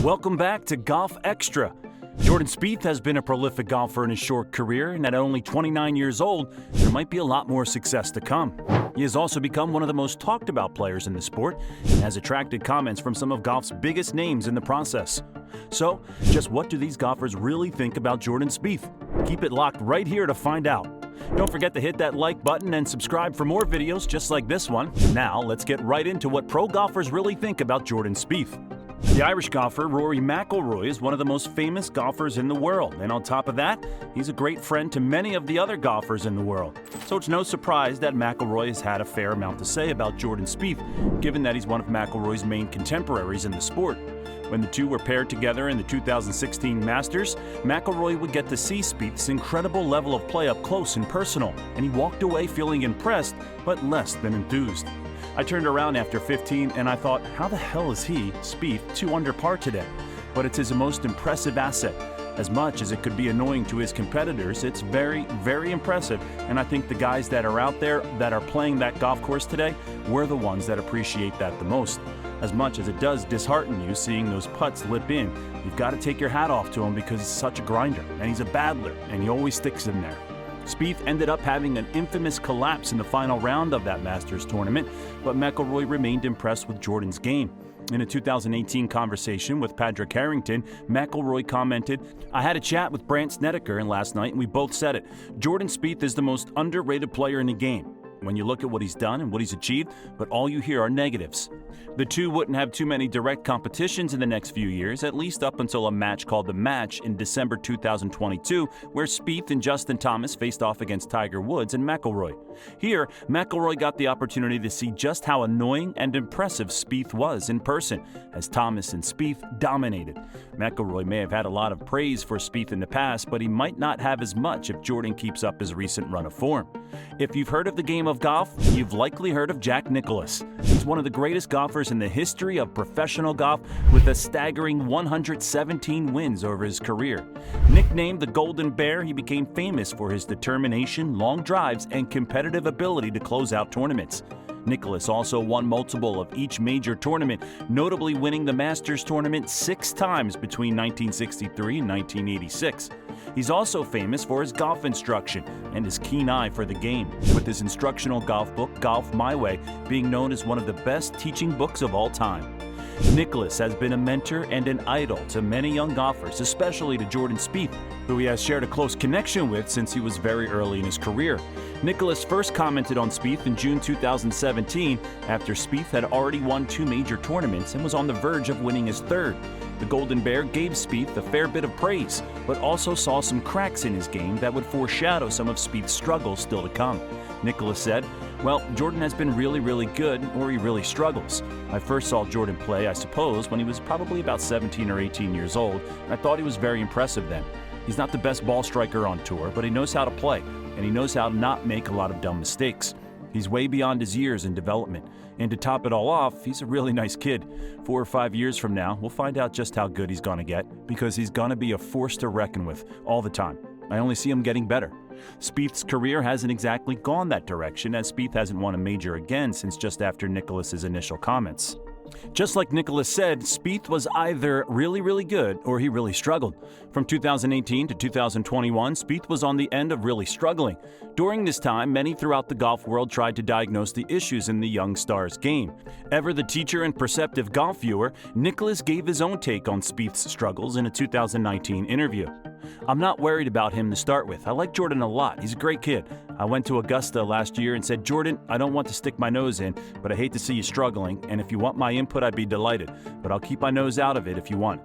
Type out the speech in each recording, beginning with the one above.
Welcome back to Golf Xtra. Jordan Spieth has been a prolific golfer in his short career, and at only 29 years old, there might be a lot more success to come. He has also become one of the most talked about players in the sport and has attracted comments from some of golf's biggest names in the process. So, just what do these golfers really think about Jordan Spieth? Keep it locked right here to find out. Don't forget to hit that like button and subscribe for more videos just like this one. Now, let's get right into what pro golfers really think about Jordan Spieth. The Irish golfer Rory McIlroy is one of the most famous golfers in the world, and on top of that, he's a great friend to many of the other golfers in the world. So it's no surprise that McIlroy has had a fair amount to say about Jordan Spieth, given that he's one of McIlroy's main contemporaries in the sport. When the two were paired together in the 2016 Masters, McIlroy would get to see Spieth's incredible level of play up close and personal, and he walked away feeling impressed, but less than enthused. I turned around after 15 and I thought, how the hell is he, Spieth, 2 under par today? But it's his most impressive asset. As much as it could be annoying to his competitors, it's very, very impressive. And I think the guys that are out there that are playing that golf course today, we're the ones that appreciate that the most. As much as it does dishearten you seeing those putts lip in, you've got to take your hat off to him because he's such a grinder and he's a battler and he always sticks in there. Spieth ended up having an infamous collapse in the final round of that Masters tournament, but McIlroy remained impressed with Jordan's game. In a 2018 conversation with Padraig Harrington, McIlroy commented, "I had a chat with Brandt Snedeker last night and we both said it. Jordan Spieth is the most underrated player in the game. When you look at what he's done and what he's achieved, but all you hear are negatives." The two wouldn't have too many direct competitions in the next few years, at least up until a match called The Match in December 2022, where Spieth and Justin Thomas faced off against Tiger Woods and McIlroy. Here, McIlroy got the opportunity to see just how annoying and impressive Spieth was in person, as Thomas and Spieth dominated. McIlroy may have had a lot of praise for Spieth in the past, but he might not have as much if Jordan keeps up his recent run of form. If you've heard of the game of golf, you've likely heard of Jack Nicklaus. He's one of the greatest golfers in the history of professional golf with a staggering 117 wins over his career. Nicknamed the Golden Bear, he became famous for his determination, long drives, and competitive ability to close out tournaments. Nicklaus also won multiple of each major tournament, notably winning the Masters tournament 6 times between 1963 and 1986. He's also famous for his golf instruction and his keen eye for the game, with his instructional golf book, Golf My Way, being known as one of the best teaching books of all time. Nicklaus has been a mentor and an idol to many young golfers, especially to Jordan Spieth, who he has shared a close connection with since he was very early in his career. Nicklaus first commented on Spieth in June 2017 after Spieth had already won 2 major tournaments and was on the verge of winning his 3rd. The Golden Bear gave Spieth a fair bit of praise, but also saw some cracks in his game that would foreshadow some of Spieth's struggles still to come. Nicklaus said, "Well, Jordan has been really, really good, or he really struggles. I first saw Jordan play, I suppose, when he was probably about 17 or 18 years old, and I thought he was very impressive then. He's not the best ball striker on tour, but he knows how to play, and he knows how to not make a lot of dumb mistakes. He's way beyond his years in development. And to top it all off, he's a really nice kid. 4 or 5 years from now, we'll find out just how good he's going to get, because he's going to be a force to reckon with all the time. I only see him getting better." Spieth's career hasn't exactly gone that direction, as Spieth hasn't won a major again since just after Nicklaus's initial comments. Just like Nicklaus said, Spieth was either really, really good or he really struggled. From 2018 to 2021, Spieth was on the end of really struggling. During this time, many throughout the golf world tried to diagnose the issues in the young star's game. Ever the teacher and perceptive golf viewer, Nicklaus gave his own take on Spieth's struggles in a 2019 interview. "I'm not worried about him to start with. I like Jordan a lot. He's a great kid. I went to Augusta last year and said, 'Jordan, I don't want to stick my nose in, but I hate to see you struggling, and if you want my input, I'd be delighted, but I'll keep my nose out of it if you want.'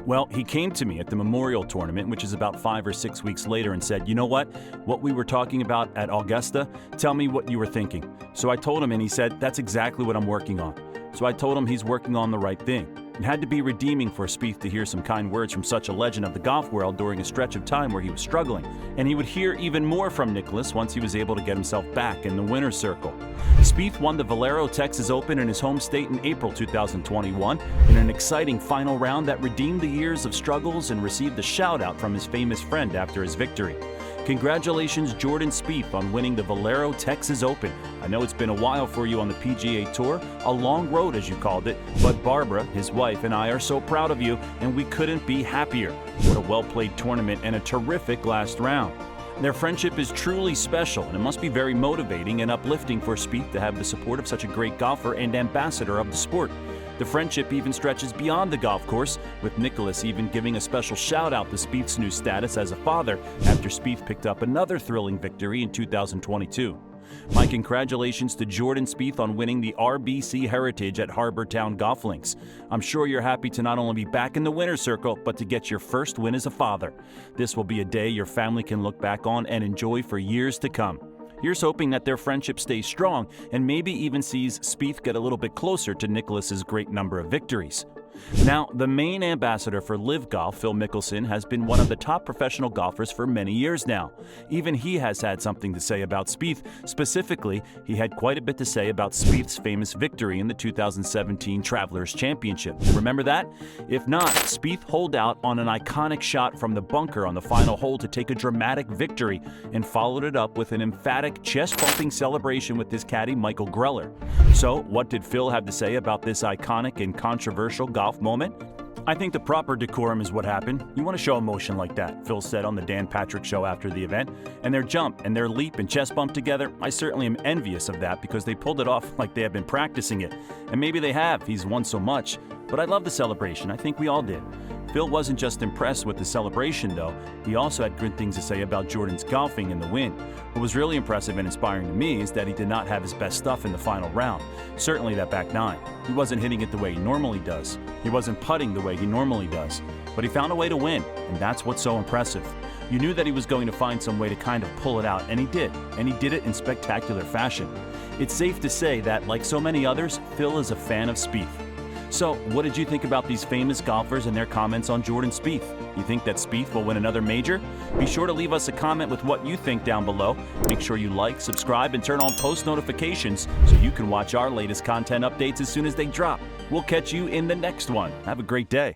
Well, he came to me at the Memorial Tournament, which is about 5 or 6 weeks later, and said, 'You know what we were talking about at Augusta? Tell me what you were thinking.' So I told him, and he said, 'That's exactly what I'm working on.' So I told him he's working on the right thing. It had to be redeeming for Spieth to hear some kind words from such a legend of the golf world during a stretch of time where he was struggling, and he would hear even more from Nicklaus once he was able to get himself back in the winner's circle. Spieth won the Valero Texas Open in his home state in April 2021 in an exciting final round that redeemed the years of struggles and received a shout-out from his famous friend after his victory. Congratulations, Jordan Spieth, on winning the Valero Texas Open. I know it's been a while for you on the PGA Tour, a long road as you called it, but Barbara, his wife, and I are so proud of you, and we couldn't be happier. What a well-played tournament and a terrific last round. Their friendship is truly special, and it must be very motivating and uplifting for Spieth to have the support of such a great golfer and ambassador of the sport. The friendship even stretches beyond the golf course, with Nicklaus even giving a special shout-out to Spieth's new status as a father after Spieth picked up another thrilling victory in 2022. My congratulations to Jordan Spieth on winning the RBC Heritage at Harbour Town Golf Links. I'm sure you're happy to not only be back in the winner's circle, but to get your first win as a father. This will be a day your family can look back on and enjoy for years to come. Here's hoping that their friendship stays strong and maybe even sees Spieth get a little bit closer to Nicklaus's great number of victories. Now, the main ambassador for LIV Golf, Phil Mickelson, has been one of the top professional golfers for many years now. Even he has had something to say about Spieth. Specifically, he had quite a bit to say about Spieth's famous victory in the 2017 Travelers Championship. Remember that? If not, Spieth holed out on an iconic shot from the bunker on the final hole to take a dramatic victory and followed it up with an emphatic, chest-pumping celebration with his caddy Michael Greller. So, what did Phil have to say about this iconic and controversial golf moment? I think the proper decorum is what happened. You want to show emotion like that, Phil said on the Dan Patrick Show after the event. And their jump and their leap and chest bump together, I certainly am envious of that because they pulled it off like they have been practicing it. And maybe they have, he's won so much. But I love the celebration, I think we all did. Phil wasn't just impressed with the celebration, though. He also had good things to say about Jordan's golfing in the win. What was really impressive and inspiring to me is that he did not have his best stuff in the final round. Certainly that back nine. He wasn't hitting it the way he normally does. He wasn't putting the way he normally does. But he found a way to win, and that's what's so impressive. You knew that he was going to find some way to kind of pull it out, and he did. And he did it in spectacular fashion. It's safe to say that, like so many others, Phil is a fan of Spieth. So, what did you think about these famous golfers and their comments on Jordan Spieth? You think that Spieth will win another major? Be sure to leave us a comment with what you think down below. Make sure you like, subscribe, and turn on post notifications so you can watch our latest content updates as soon as they drop. We'll catch you in the next one. Have a great day.